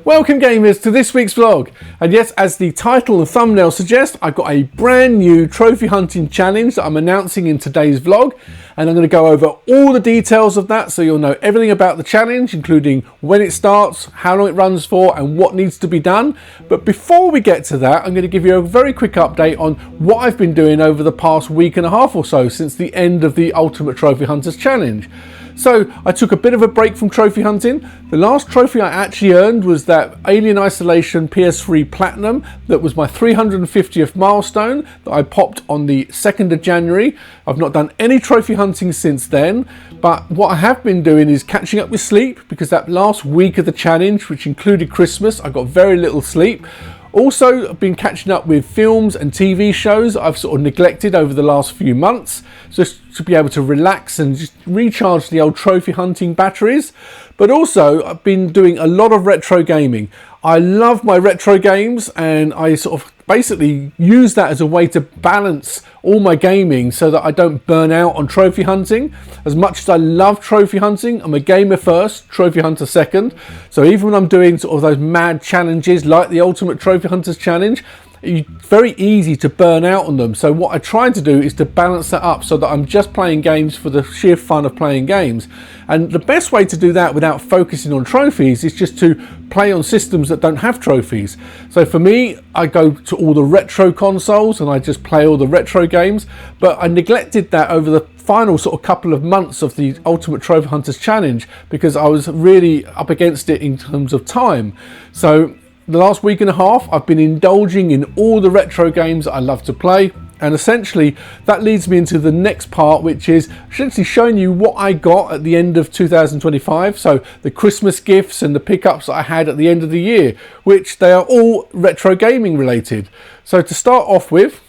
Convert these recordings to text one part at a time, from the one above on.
Welcome gamers to this week's vlog, and yes, as the title and thumbnail suggest, I've got a brand new trophy hunting challenge that I'm announcing in today's vlog, and I'm going to go over all the details of that so you'll know everything about the challenge, including when it starts, how long it runs for and what needs to be done. But before we get to that, I'm going to give you a very quick update on what I've been doing over the past week and a half or so since the end of the Ultimate Trophy Hunters challenge. So I took a bit of a break from trophy hunting. The last trophy I actually earned was that Alien Isolation PS3 Platinum. That was my 350th milestone that I popped on the 2nd of January. I've not done any trophy hunting since then, but what I have been doing is catching up with sleep, because that last week of the challenge, which included Christmas, I got very little sleep. Also, I've been catching up with films and TV shows I've sort of neglected over the last few months, just to be able to relax and just recharge the old trophy hunting batteries. But also, I've been doing a lot of retro gaming. I love my retro games, and I sort of basically use that as a way to balance all my gaming so that I don't burn out on trophy hunting. As much as I love trophy hunting, I'm a gamer first, trophy hunter second. So even when I'm doing sort of those mad challenges like the Ultimate Trophy Hunters Challenge, it's very easy to burn out on them. So what I try to do is to balance that up so that I'm just playing games for the sheer fun of playing games. And the best way to do that without focusing on trophies is just to play on systems that don't have trophies. So for me, I go to all the retro consoles and I just play all the retro games, but I neglected that over the final sort of couple of months of the Ultimate Trophy Hunters Challenge because I was really up against it in terms of time. So the last week and a half, I've been indulging in all the retro games that I love to play. And essentially, that leads me into the next part, which is essentially showing you what I got at the end of 2025. So the Christmas gifts and the pickups that I had at the end of the year, which they are all retro gaming related. So to start off with,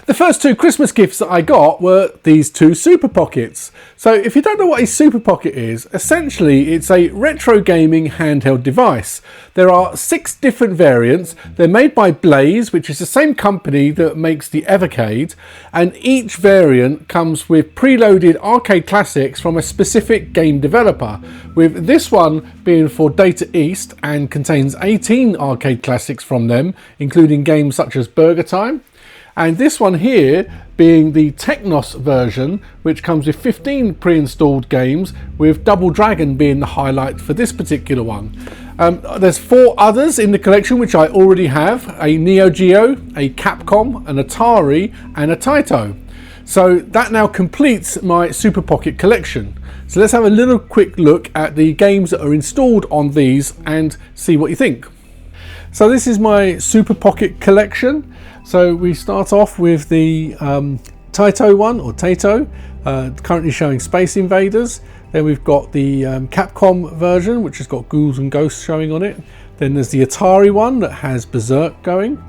the first two Christmas gifts that I got were these two Super Pockets. So if you don't know what a Super Pocket is, essentially it's a retro gaming handheld device. There are 6 different variants. They're made by Blaze, which is the same company that makes the Evercade, and each variant comes with preloaded arcade classics from a specific game developer, with this one being for Data East and contains 18 arcade classics from them, including games such as Burger Time. And this one here being the Technos version, which comes with 15 pre-installed games, with Double Dragon being the highlight for this particular one. There's 4 others in the collection which I already have: a Neo Geo, a Capcom, an Atari and a Taito. So that now completes my Super Pocket collection. So let's have a little quick look at the games that are installed on these and see what you think. So this is my Super Pocket collection. So we start off with the Taito one, or Taito, currently showing Space Invaders. Then we've got the Capcom version, which has got Ghouls and Ghosts showing on it. Then there's the Atari one that has Berserk going.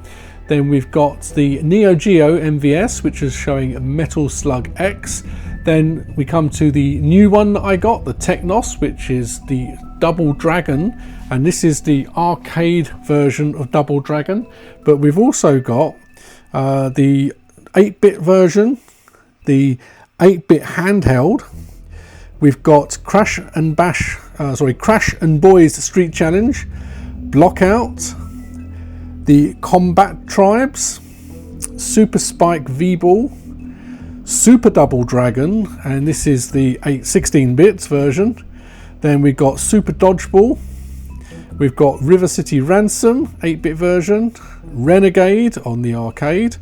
Then we've got the Neo Geo MVS, which is showing Metal Slug X. Then we come to the new one that I got, the Technos, which is the Double Dragon, and this is the arcade version of Double Dragon. But we've also got the 8-bit version, the 8-bit handheld. We've got Crash and Boys Street Challenge, Blockout, the Combat Tribes, Super Spike V-Ball, Super Double Dragon, and this is the 16-bit version. Then we've got Super Dodgeball. We've got River City Ransom, 8-bit version, Renegade on the arcade,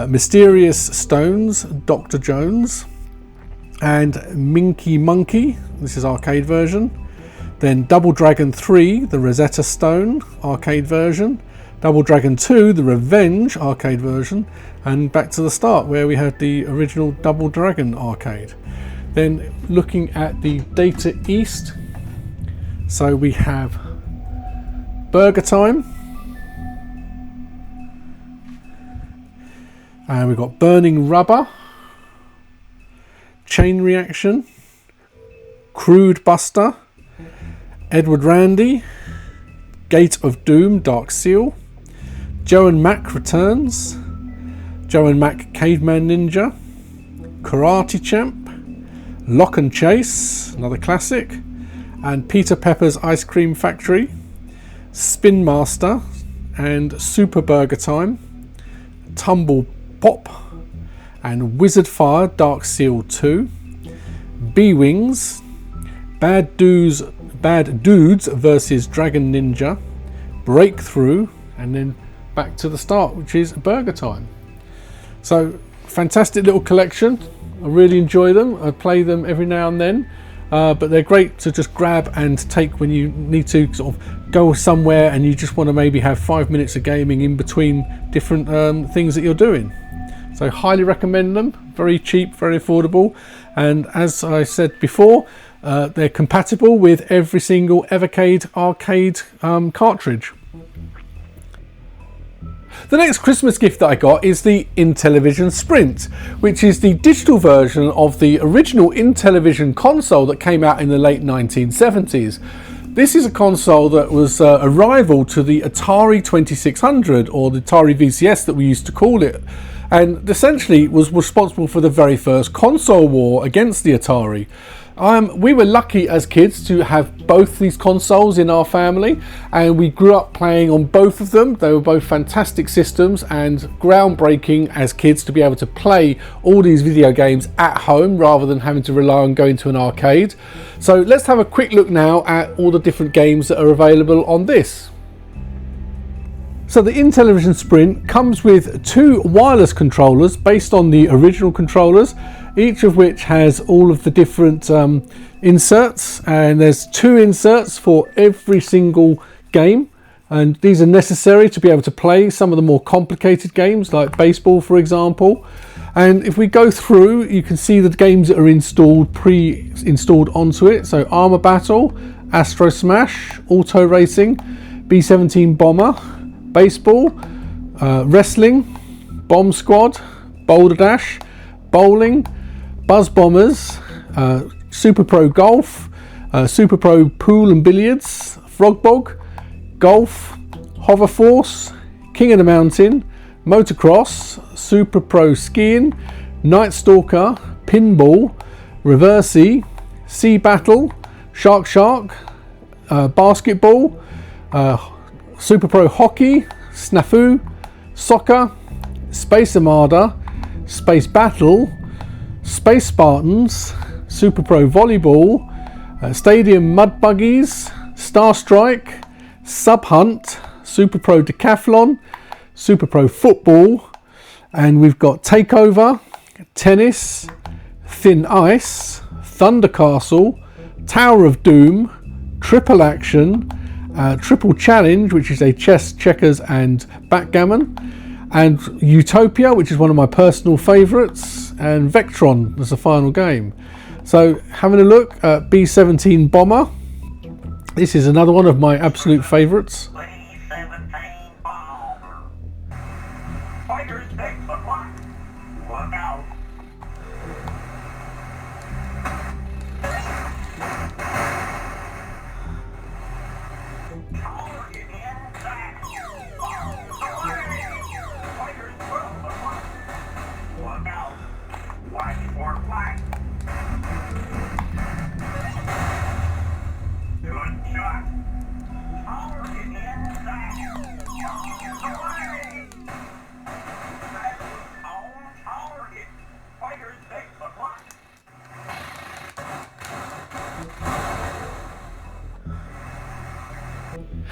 Mysterious Stones, Dr. Jones, and Minky Monkey, this is arcade version. Then Double Dragon 3, the Rosetta Stone, arcade version. Double Dragon 2, the Revenge, arcade version. And back to the start where we had the original Double Dragon arcade. Then looking at the Data East, so we have Burger Time, and we've got Burning Rubber, Chain Reaction, Crude Buster, Edward Randy, Gate of Doom Dark Seal, Joe and Mac Returns, Joe and Mac Caveman Ninja, Karate Champ, Lock and Chase, another classic, and Peter Pepper's Ice Cream Factory. Spin Master and Super Burger Time, Tumble Pop and Wizard Fire Dark Seal 2, B-Wings, Bad Dudes versus Dragon Ninja, Breakthrough, and then back to the start, which is Burger Time. So fantastic little collection. I really enjoy them. I play them every now and then, but they're great to just grab and take when you need to sort of go somewhere and you just want to maybe have 5 minutes of gaming in between different things that you're doing. So highly recommend them. Very cheap, very affordable, and as I said before, they're compatible with every single Evercade arcade cartridge. The next Christmas gift that I got is the Intellivision Sprint, which is the digital version of the original Intellivision console that came out in the late 1970s. This is a console that was a rival to the Atari 2600, or the Atari VCS that we used to call it, and essentially was responsible for the very first console war against the Atari. We were lucky as kids to have both these consoles in our family, and we grew up playing on both of them. They were both fantastic systems and groundbreaking as kids to be able to play all these video games at home rather than having to rely on going to an arcade. So let's have a quick look now at all the different games that are available on this. So the Intellivision Sprint comes with two wireless controllers based on the original controllers, each of which has all of the different inserts, and there's two inserts for every single game, and these are necessary to be able to play some of the more complicated games like baseball, for example. And if we go through, you can see the games that are pre-installed onto it. So Armor Battle, Astro Smash, Auto Racing, B-17 Bomber, Baseball, Wrestling, Bomb Squad, Boulder Dash, Bowling, Buzz Bombers, Super Pro Golf, Super Pro Pool and Billiards, Frog Bog, Golf, Hover Force, King of the Mountain, Motocross, Super Pro Skiing, Night Stalker, Pinball, Reversey, Sea Battle, Shark, Basketball, Super Pro Hockey, Snafu, Soccer, Space Armada, Space Battle, Space Spartans, Super Pro Volleyball, Stadium Mud Buggies, Star Strike, Sub Hunt, Super Pro Decathlon, Super Pro Football, and we've got Takeover, Tennis, Thin Ice, Thunder Castle, Tower of Doom, Triple Action, Triple Challenge, which is a chess, checkers and backgammon, and Utopia, which is one of my personal favourites, and Vectron as the final game. So having a look at B-17 Bomber, this is another one of my absolute favourites.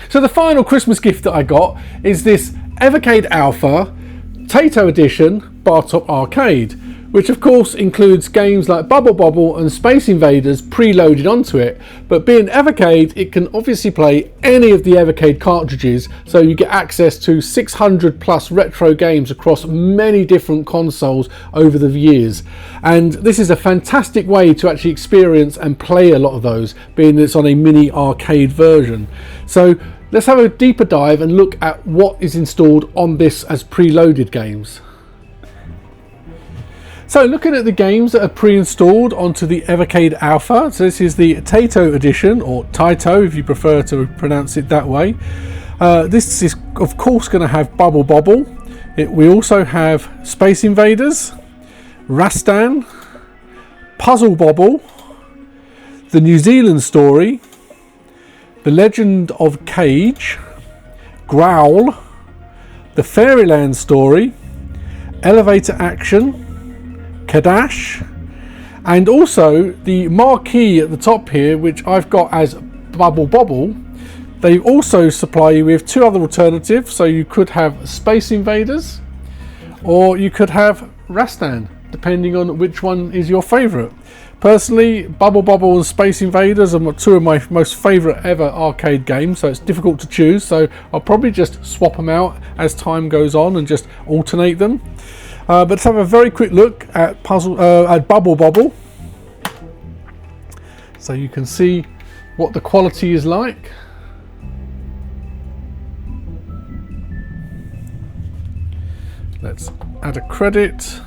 So the final Christmas gift that I got is this Evercade Alpha Tato Edition Bar Top Arcade, which of course includes games like Bubble Bobble and Space Invaders preloaded onto it, but being Evercade, it can obviously play any of the Evercade cartridges, so you get access to 600 plus retro games across many different consoles over the years, and this is a fantastic way to actually experience and play a lot of those, being that it's on a mini arcade version. So let's have a deeper dive and look at what is installed on this as preloaded games. So looking at the games that are pre-installed onto the Evercade Alpha, so this is the Tato edition, or Taito if you prefer to pronounce it that way. This is of course going to have Bubble Bobble. We also have Space Invaders, Rastan, Puzzle Bobble, The New Zealand Story, The Legend of Cage, Growl, the Fairyland Story, Elevator Action, Kadash, and also the marquee at the top here, which I've got as Bubble Bobble. They also supply you with two other alternatives, so you could have Space Invaders or you could have Rastan, depending on which one is your favourite. Personally, Bubble Bobble and Space Invaders are two of my most favourite ever arcade games, so it's difficult to choose, so I'll probably just swap them out as time goes on and just alternate them. But let's have a very quick look at Bubble Bobble, so you can see what the quality is like. Let's add a credit.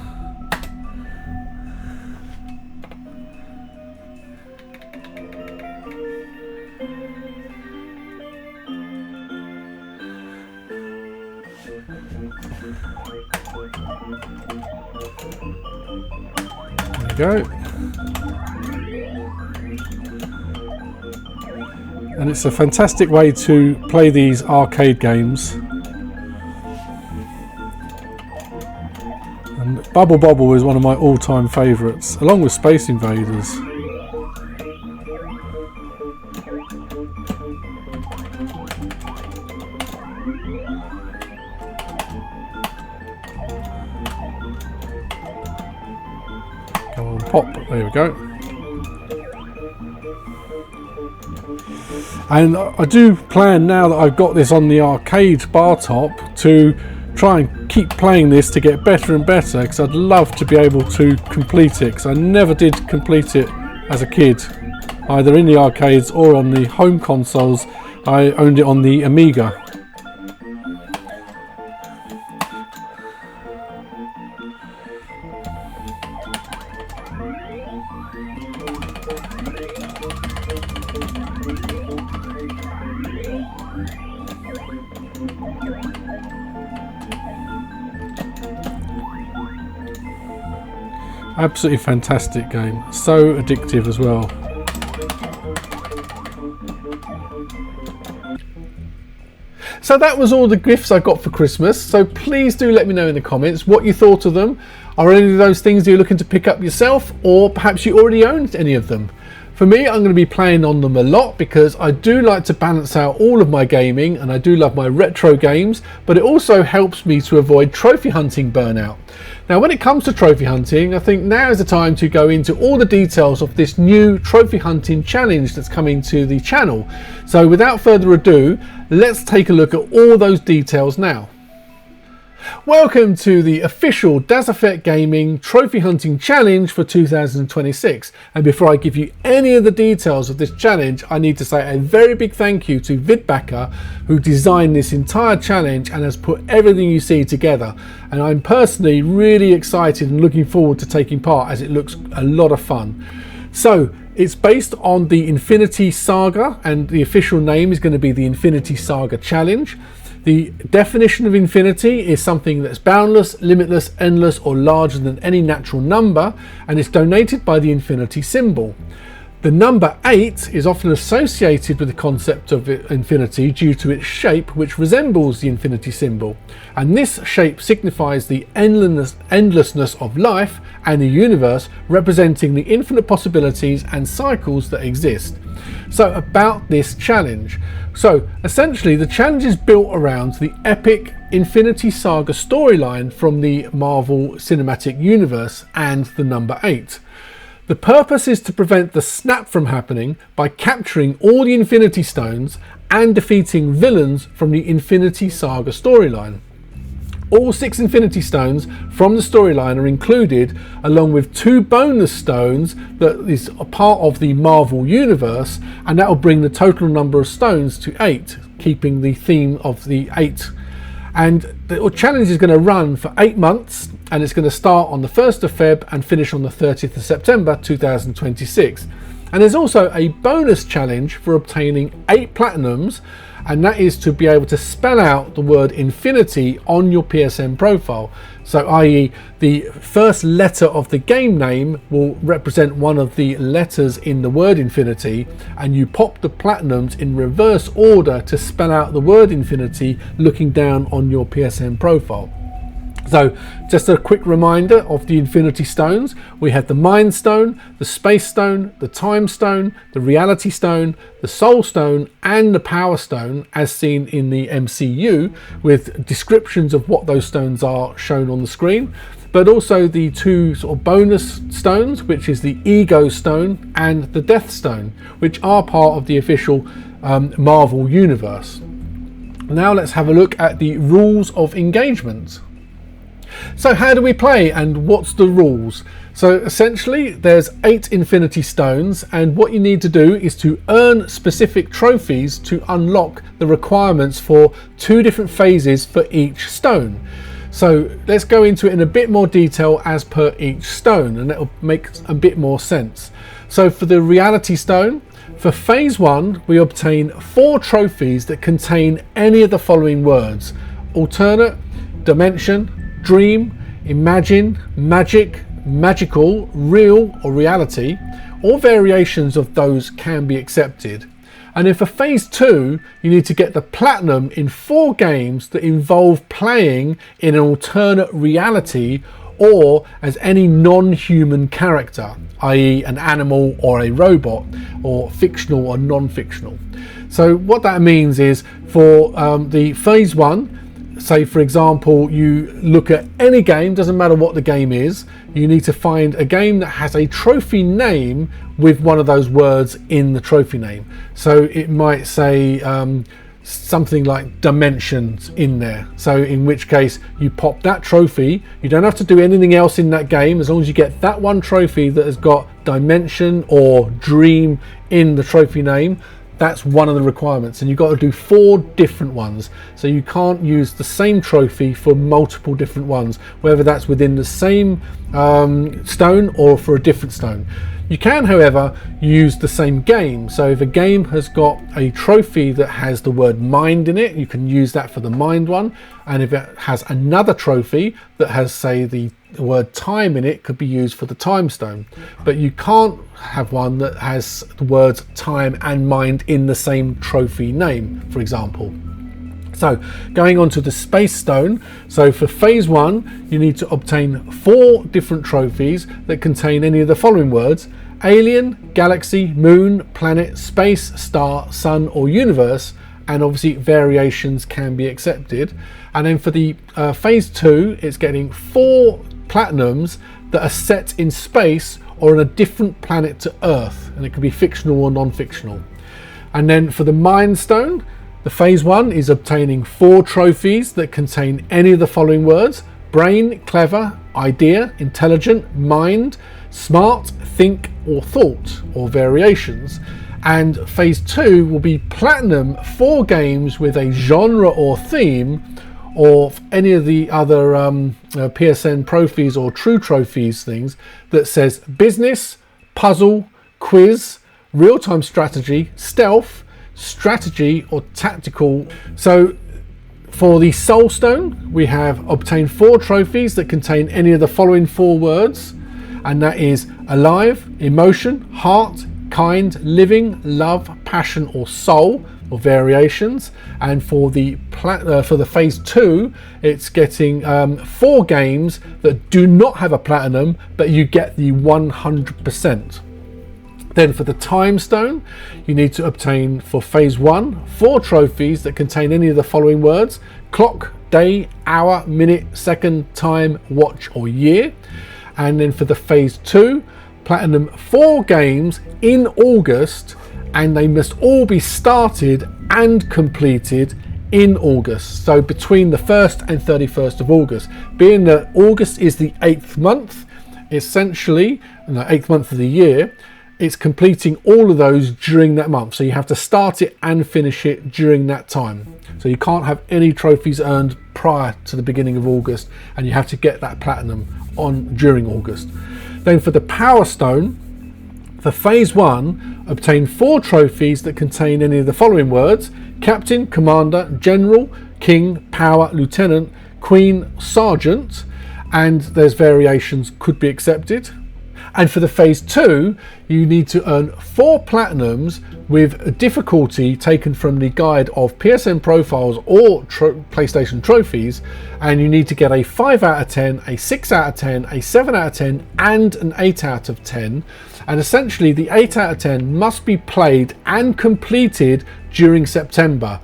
There we go. And it's a fantastic way to play these arcade games. And Bubble Bobble is one of my all-time favourites, along with Space Invaders. Go on, pop, there we go. And I do plan, now that I've got this on the arcade bar top, to try and keep playing this to get better and better, because I'd love to be able to complete it, because I never did complete it as a kid, either in the arcades or on the home consoles. I owned it on the Amiga. Absolutely fantastic game, so addictive as well. So that was all the gifts I got for Christmas, so please do let me know in the comments what you thought of them. Are any of those things you're looking to pick up yourself, or perhaps you already owned any of them? For me, I'm going to be playing on them a lot because I do like to balance out all of my gaming, and I do love my retro games, but it also helps me to avoid trophy hunting burnout. Now, when it comes to trophy hunting, I think now is the time to go into all the details of this new trophy hunting challenge that's coming to the channel. So without further ado, let's take a look at all those details now. Welcome to the official Das Effect Gaming Trophy Hunting Challenge for 2026. And before I give you any of the details of this challenge, I need to say a very big thank you to Vidbacker, who designed this entire challenge and has put everything you see together. And I'm personally really excited and looking forward to taking part, as it looks a lot of fun. So it's based on the Infinity Saga, and the official name is going to be the Infinity Saga Challenge. The definition of infinity is something that's boundless, limitless, endless, or larger than any natural number, and it's donated by the infinity symbol. The number 8 is often associated with the concept of infinity due to its shape, which resembles the infinity symbol. And this shape signifies the endlessness of life and the universe, representing the infinite possibilities and cycles that exist. So about this challenge. So essentially the challenge is built around the epic Infinity Saga storyline from the Marvel Cinematic Universe and the number 8. The purpose is to prevent the snap from happening by capturing all the Infinity Stones and defeating villains from the Infinity Saga storyline. All 6 Infinity Stones from the storyline are included, along with 2 bonus stones that is a part of the Marvel Universe, and that will bring the total number of stones to 8, keeping the theme of the 8. And the challenge is going to run for 8 months, and it's going to start on the 1st of Feb and finish on the 30th of September 2026. And there's also a bonus challenge for obtaining 8 platinums, and that is to be able to spell out the word infinity on your PSN profile. So i.e. the first letter of the game name will represent one of the letters in the word infinity, and you pop the platinums in reverse order to spell out the word infinity looking down on your PSN profile. So just a quick reminder of the Infinity Stones. We have the Mind Stone, the Space Stone, the Time Stone, the Reality Stone, the Soul Stone, and the Power Stone, as seen in the MCU, with descriptions of what those stones are shown on the screen. But also the two sort of bonus stones, which is the Ego Stone and the Death Stone, which are part of the official Marvel Universe. Now let's have a look at the rules of engagement. So how do we play, and what's the rules? So essentially there's 8 Infinity Stones, and what you need to do is to earn specific trophies to unlock the requirements for 2 different phases for each stone. So let's go into it in a bit more detail as per each stone, and that will make a bit more sense. So for the Reality Stone, for phase 1 we obtain 4 trophies that contain any of the following words: alternate, dimension, dream, imagine, magic, magical, real or reality. All variations of those can be accepted. And then for phase 2 you need to get the platinum in 4 games that involve playing in an alternate reality or as any non-human character, i.e. an animal or a robot, or fictional or non-fictional. So what that means is for the phase 1, say for example you look at any game, doesn't matter what the game is, you need to find a game that has a trophy name with one of those words in the trophy name. So it might say something like dimensions in there, so in which case you pop that trophy. You don't have to do anything else in that game as long as you get that one trophy that has got dimension or dream in the trophy name. That's one of the requirements, and you've got to do 4 different ones. So you can't use the same trophy for multiple different ones, whether that's within the same stone or for a different stone. You can, however, use the same game. So if a game has got a trophy that has the word mind in it, you can use that for the mind one. And if it has another trophy that has, say, the word time in it, could be used for the time stone. But you can't have one that has the words time and mind in the same trophy name, for example. So going on to the Space Stone, so for phase 1 you need to obtain 4 different trophies that contain any of the following words: alien, galaxy, moon, planet, space, star, sun or universe, and obviously variations can be accepted. And then for the phase 2 it's getting 4 platinums that are set in space or on a different planet to Earth, and it could be fictional or non-fictional. And then for the Mind Stone, the phase 1 is obtaining 4 trophies that contain any of the following words: brain, clever, idea, intelligent, mind, smart, think or thought, or variations. And phase 2 will be platinum 4 games with a genre or theme, or any of the other PSN trophies or true trophies things that says business, puzzle, quiz, real-time strategy, stealth, strategy or tactical. So for the Soul Stone we have obtained 4 trophies that contain any of the following 4 words, and that is alive, emotion, heart, kind, living, love, passion or soul, or variations. And for the phase 2 it's getting 4 games that do not have a platinum, but you get the 100%. Then for the Time Stone you need to obtain for phase 1 4 trophies that contain any of the following words: clock, day, hour, minute, second, time, watch or year. And then for the phase 2, platinum 4 games in August, and they must all be started and completed in August, so between the 1st and 31st of August. Being that August is the 8th month, essentially the 8th month of the year, it's completing all of those during that month. So you have to start it and finish it during that time. So you can't have any trophies earned prior to the beginning of August, and you have to get that platinum on during August. Then for the Power Stone, for phase 1, obtain 4 trophies that contain any of the following words: Captain, Commander, General, King, Power, Lieutenant, Queen, Sergeant, and there's variations could be accepted. And for the phase 2, you need to earn 4 platinums with a difficulty taken from the guide of PSN profiles or PlayStation trophies, and you need to get a 5 out of 10, a 6 out of 10, a 7 out of 10 and an 8 out of 10. And essentially the 8 out of 10 must be played and completed during September.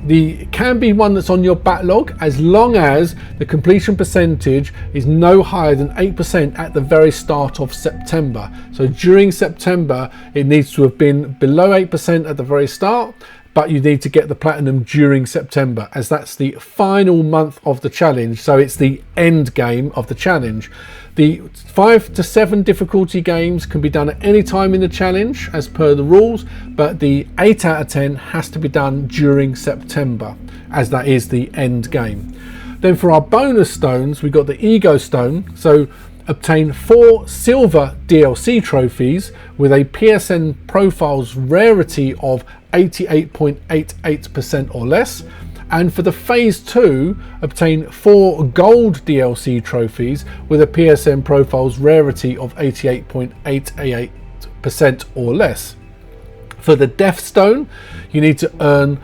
The can be one that's on your backlog as long as the completion percentage is no higher than 8% at the very start of September. So during September it needs to have been below 8% at the very start, but you need to get the platinum during September, as that's the final month of the challenge, so it's the end game of the challenge. The 5 to 7 difficulty games can be done at any time in the challenge as per the rules, but the 8 out of 10 has to be done during September, as that is the end game. Then for our bonus stones, we've got the Ego Stone. So obtain 4 silver DLC trophies with a PSN profiles rarity of 88.88% or less. And for the phase 2, obtain 4 gold DLC trophies with a PSN profiles rarity of 88.88% or less. For the Death Stone, you need to earn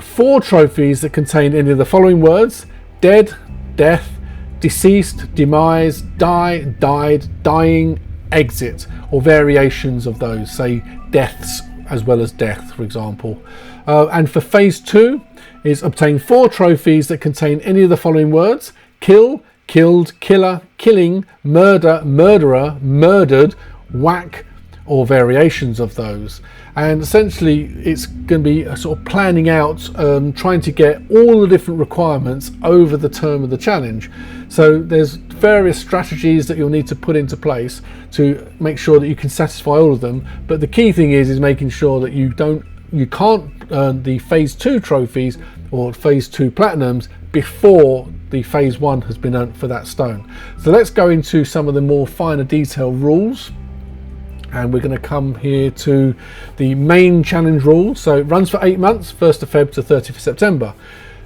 4 trophies that contain any of the following words: dead, death, deceased, demise, die, died, dying, exit, or variations of those, say deaths as well as death, for example. And for phase 2 is obtain 4 trophies that contain any of the following words: kill, killed, killer, killing, murder, murderer, murdered, whack, or variations of those. And essentially it's going to be a sort of planning out, trying to get all the different requirements over the term of the challenge. So there's various strategies that you'll need to put into place to make sure that you can satisfy all of them, but the key thing is making sure that you can't earn the phase 2 trophies or phase 2 platinums before the phase 1 has been earned for that stone. So let's go into some of the more finer detail rules, and we're going to come here to the main challenge rules. So it runs for 8 months, 1st of Feb to 30th of September.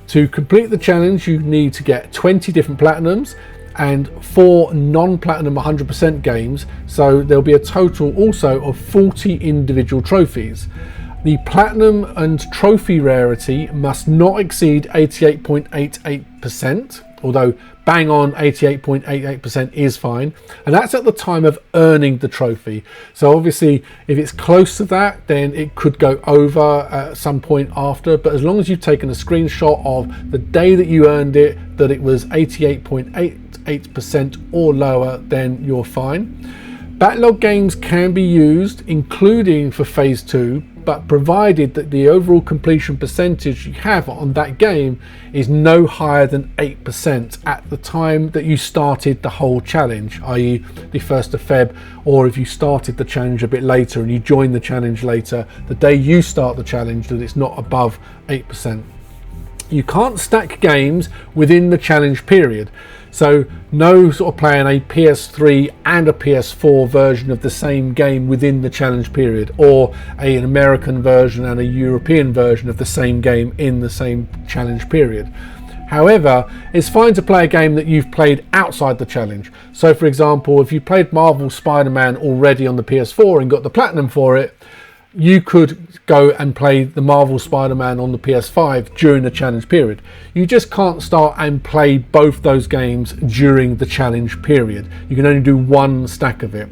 To complete the challenge you need to get 20 different platinums and 4 non-platinum 100% games, so there'll be a total also of 40 individual trophies. The platinum and trophy rarity must not exceed 88.88%, although bang on 88.88% is fine, and that's at the time of earning the trophy. So obviously if it's close to that, then it could go over at some point after, but as long as you've taken a screenshot of the day that you earned it, that it was 88.88% or lower, then you're fine. Backlog games can be used, including for phase 2, but provided that the overall completion percentage you have on that game is no higher than 8% at the time that you started the whole challenge, i.e. the 1st of Feb, or if you started the challenge a bit later and you join the challenge later, the day you start the challenge, that it's not above 8%. You can't stack games within the challenge period. So no sort of playing a PS3 and a PS4 version of the same game within the challenge period, or an American version and a European version of the same game in the same challenge period. However, it's fine to play a game that you've played outside the challenge. So for example, if you played Marvel Spider-Man already on the PS4 and got the platinum for it, you could go and play the Marvel Spider-Man on the PS5 during the challenge period. You just can't start and play both those games during the challenge period. You can only do one stack of it.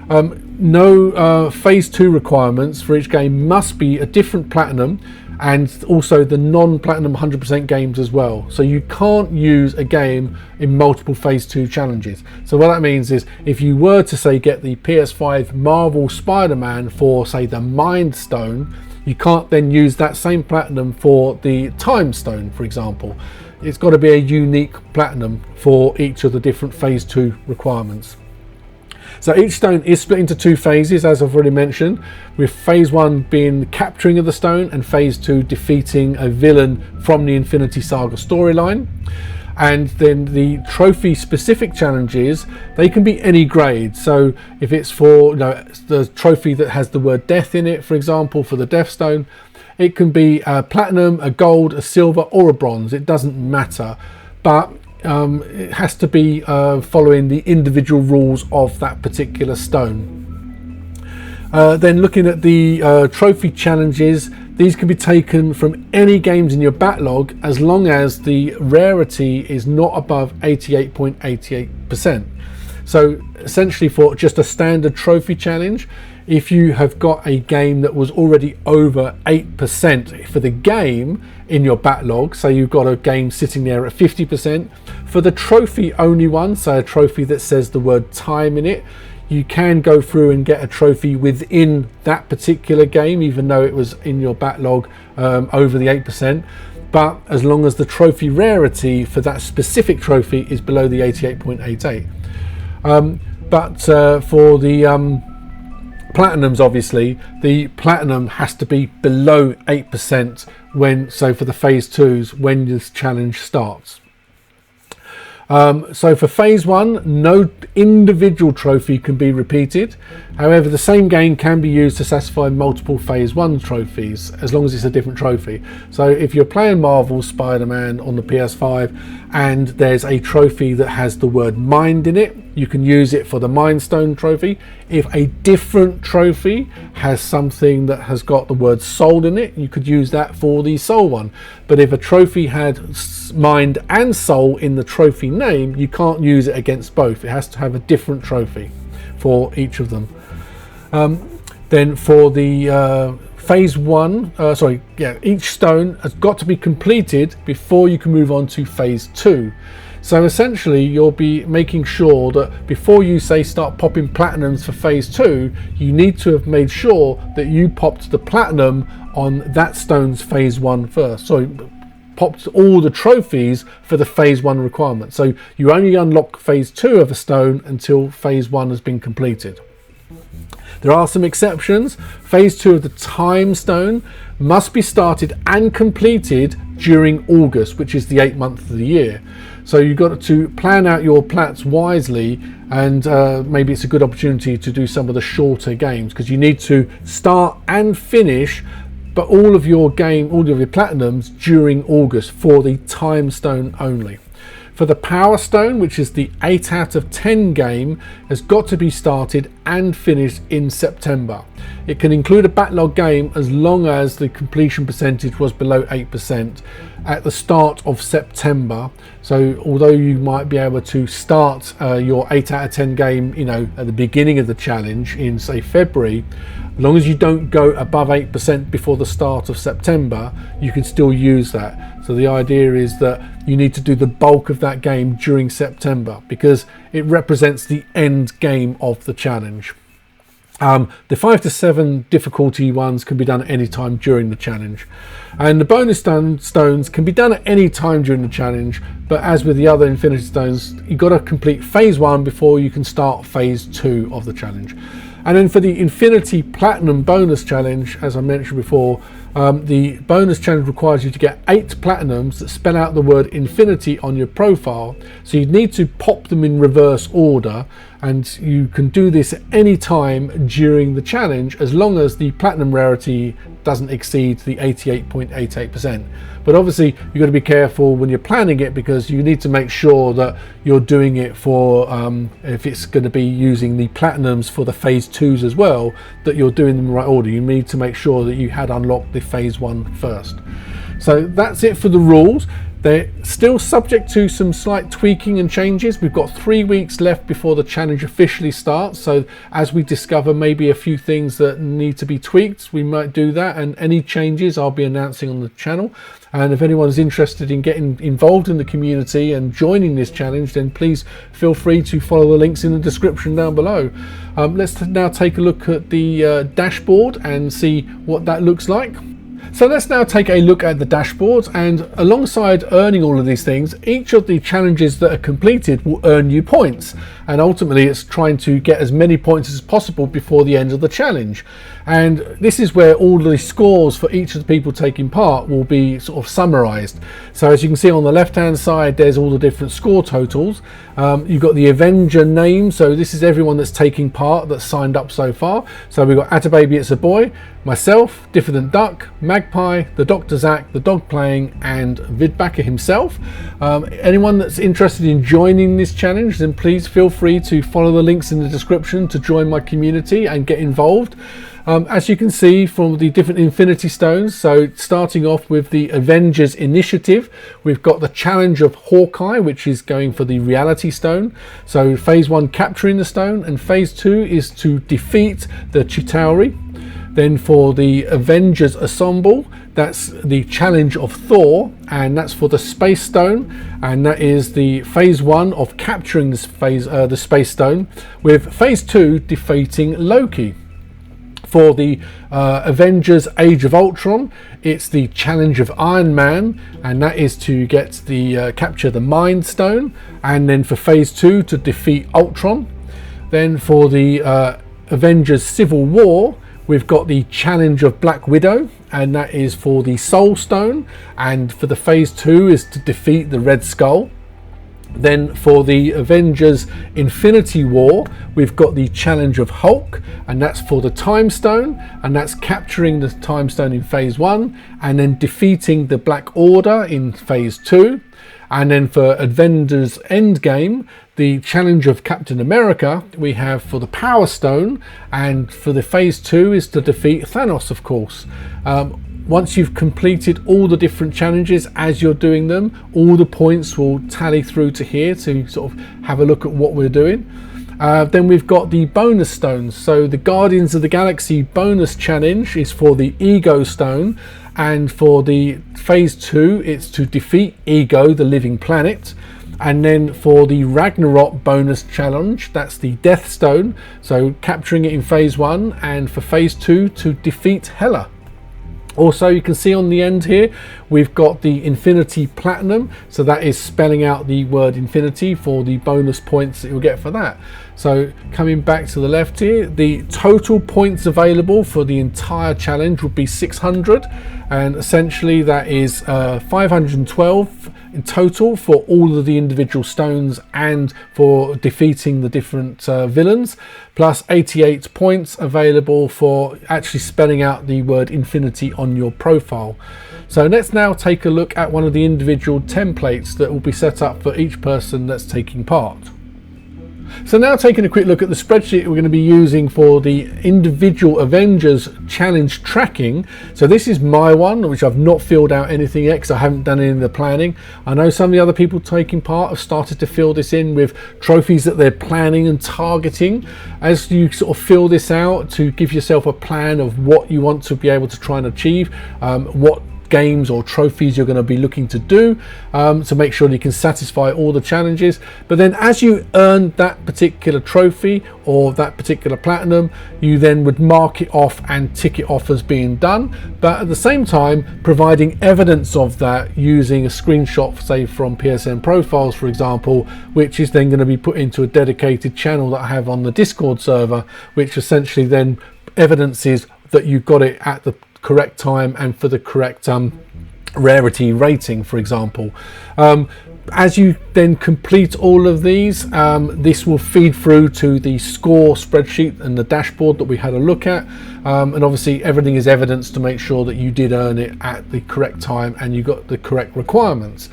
No phase 2 requirements for each game must be a different platinum, and also the non-platinum 100% games as well. So you can't use a game in multiple phase 2 challenges. So what that means is if you were to say get the PS5 Marvel Spider-Man for say the Mind Stone, you can't then use that same platinum for the Time Stone, for example. It's got to be a unique platinum for each of the different phase 2 requirements. So each stone is split into 2 phases, as I've already mentioned, with phase 1 being the capturing of the stone and phase 2 defeating a villain from the Infinity Saga storyline. And then the trophy specific challenges, they can be any grade. So if it's for the trophy that has the word death in it, for example, for the Death Stone, It can be a platinum, a gold, a silver or a bronze. It doesn't matter, but it has to be following the individual rules of that particular stone. Then looking at the trophy challenges, these can be taken from any games in your backlog as long as the rarity is not above 88.88%. So essentially, for just a standard trophy challenge, if you have got a game that was already over 8% for the game in your backlog, so you've got a game sitting there at 50%, for the trophy only one, so a trophy that says the word time in it, you can go through and get a trophy within that particular game, even though it was in your backlog over the 8%. But as long as the trophy rarity for that specific trophy is below the 88.88. But for the platinums, obviously, the platinum has to be below 8% so for the phase 2s, when this challenge starts. So for phase 1, no individual trophy can be repeated. However, the same game can be used to satisfy multiple phase 1 trophies, as long as it's a different trophy. So if you're playing Marvel Spider-Man on the PS5 and there's a trophy that has the word mind in it, you can use it for the Mind Stone trophy. If a different trophy has something that has got the word soul in it, you could use that for the soul one. But if a trophy had mind and soul in the trophy name, you can't use it against both. It has to have a different trophy for each of them. Then for the phase 1, each stone has got to be completed before you can move on to phase 2. So essentially, you'll be making sure that before you start popping platinums for phase 2, you need to have made sure that you popped the platinum on that stone's phase 1 first. So popped all the trophies for the phase 1 requirement. So you only unlock phase 2 of a stone until phase 1 has been completed. There are some exceptions. Phase 2 of the time stone must be started and completed during August, which is the 8th month of the year. So you've got to plan out your plats wisely, and maybe it's a good opportunity to do some of the shorter games, because you need to start and finish but all of your platinums during August for the time stone only. For the power stone, which is the 8 out of 10 game, has got to be started and finished in September. It can include a backlog game as long as the completion percentage was below 8% at the start of September. So although you might be able to start your 8 out of 10 game, at the beginning of the challenge in, say, February, as long as you don't go above 8% before the start of September, you can still use that. So the idea is that you need to do the bulk of that game during September, because it represents the end game of the challenge. The 5 to 7 difficulty ones can be done at any time during the challenge, and the bonus stones can be done at any time during the challenge, but as with the other infinity stones, you've got to complete phase 1 before you can start phase 2 of the challenge. And then for the Infinity Platinum bonus challenge, as I mentioned before, the bonus challenge requires you to get 8 platinums that spell out the word infinity on your profile. So you need to pop them in reverse order, and you can do this at any time during the challenge as long as the platinum rarity doesn't exceed the 88.88%. But obviously you've got to be careful when you're planning it, because you need to make sure that you're doing it for, if it's going to be using the platinums for the phase 2s as well, that you're doing them in the right order. You need to make sure that you had unlocked the phase 1 first. So that's it for the rules. They're still subject to some slight tweaking and changes. We've got 3 weeks left before the challenge officially starts. So as we discover maybe a few things that need to be tweaked, we might do that. And any changes I'll be announcing on the channel. And if anyone's interested in getting involved in the community and joining this challenge, then please feel free to follow the links in the description down below. Let's now take a look at the dashboard and see what that looks like. So let's now take a look at the dashboard, and alongside earning all of these things, each of the challenges that are completed will earn you points. and ultimately it's trying to get as many points as possible before the end of the challenge. And this is where all the scores for each of the people taking part will be sort of summarized. So as you can see on the left hand side, there's all the different score totals. You've got the Avenger name, so this is everyone that's taking part that's signed up so far. So we've got Attababy It's a Boy, myself, Diffident Duck, Magpie, the Dr. Zach, the dog playing, and Vidbacker himself. Anyone that's interested in joining this challenge, then please feel free to follow the links in the description to join my community and get involved. As you can see from the different Infinity Stones, so starting off with the Avengers Initiative, we've got the Challenge of Hawkeye, which is going for the Reality Stone. So phase 1, capturing the stone, and phase 2 is to defeat the Chitauri. Then for the Avengers Ensemble, that's the Challenge of Thor, and that's for the Space Stone, and that is the phase 1 of capturing this the Space Stone, with phase 2 defeating Loki. For the Avengers Age of Ultron, it's the Challenge of Iron Man, and that is to get the capture the Mind Stone, and then for phase 2 to defeat Ultron. Then for the Avengers Civil War, we've got the Challenge of Black Widow, and that is for the Soul Stone, and for the phase 2 is to defeat the Red Skull. Then for the Avengers Infinity War, we've got the Challenge of Hulk, and that's for the Time Stone, and that's capturing the Time Stone in phase 1 and then defeating the Black Order in phase 2. And then for Avengers Endgame, the Challenge of Captain America, we have for the Power Stone, and for the phase 2 is to defeat Thanos, of course. Once you've completed all the different challenges as you're doing them, all the points will tally through to here to sort of have a look at what we're doing. Then we've got the bonus stones. So the Guardians of the Galaxy bonus challenge is for the Ego Stone, and for the phase 2 it's to defeat Ego, the living planet. And then for the Ragnarok bonus challenge, that's the Death Stone, so capturing it in phase 1, and for phase 2 to defeat Hela. Also, you can see on the end here, we've got the Infinity Platinum. So that is spelling out the word infinity for the bonus points that you'll get for that. So coming back to the left here, the total points available for the entire challenge would be 600. And essentially that is 512 in total for all of the individual stones and for defeating the different villains, plus 88 points available for actually spelling out the word infinity on your profile. So let's now take a look at one of the individual templates that will be set up for each person that's taking part. So now taking a quick look at the spreadsheet we're going to be using for the individual Avengers challenge tracking. So this is my one, which I've not filled out anything yet because I haven't done any of the planning. I know some of the other people taking part have started to fill this in with trophies that they're planning and targeting. As you sort of fill this out to give yourself a plan of what you want to be able to try and achieve, what games or trophies you're going to be looking to do, to make sure that you can satisfy all the challenges. But then as you earn that particular trophy or that particular platinum, you then would mark it off and tick it off as being done, but at the same time providing evidence of that using a screenshot, say from PSN profiles for example, which is then going to be put into a dedicated channel that I have on the Discord server, which essentially then evidences that you got it at the correct time and for the correct rarity rating, for example. As you then complete all of these, this will feed through to the score spreadsheet and the dashboard that we had a look at, and obviously everything is evidence to make sure that you did earn it at the correct time and you got the correct requirements.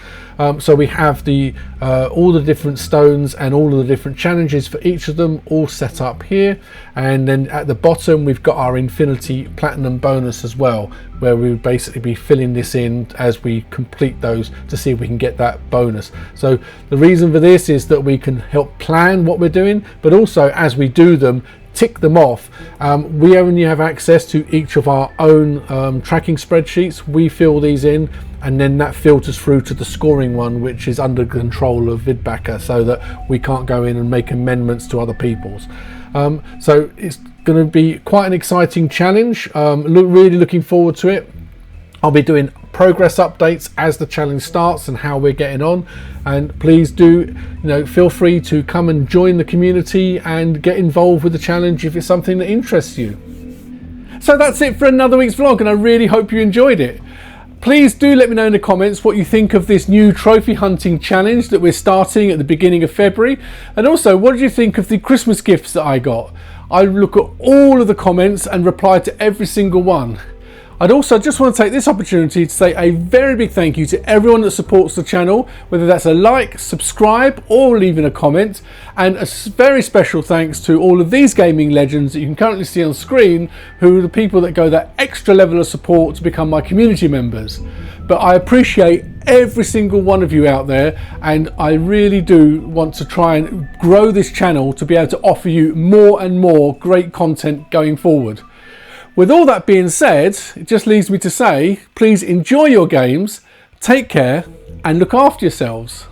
So we have the all the different stones and all of the different challenges for each of them all set up here, and then at the bottom we've got our Infinity Platinum bonus as well, where we'll basically be filling this in as we complete those to see if we can get that bonus. So the reason for this is that we can help plan what we're doing, but also as we do them, tick them off. We only have access to each of our own tracking spreadsheets. We fill these in, and then that filters through to the scoring one, which is under control of Vidbacker, so that we can't go in and make amendments to other people's. So it's going to be quite an exciting challenge. Really looking forward to it. I'll be doing progress updates as the challenge starts and how we're getting on. And please do, feel free to come and join the community and get involved with the challenge if it's something that interests you. So that's it for another week's vlog, and I really hope you enjoyed it. Please do let me know in the comments what you think of this new trophy hunting challenge that we're starting at the beginning of February. And also, what did you think of the Christmas gifts that I got? I look at all of the comments and reply to every single one. I'd also just want to take this opportunity to say a very big thank you to everyone that supports the channel, whether that's a like, subscribe, or leaving a comment. And a very special thanks to all of these gaming legends that you can currently see on screen, who are the people that go that extra level of support to become my community members. But I appreciate every single one of you out there, and I really do want to try and grow this channel to be able to offer you more and more great content going forward. With all that being said, it just leaves me to say, please enjoy your games, take care, and look after yourselves.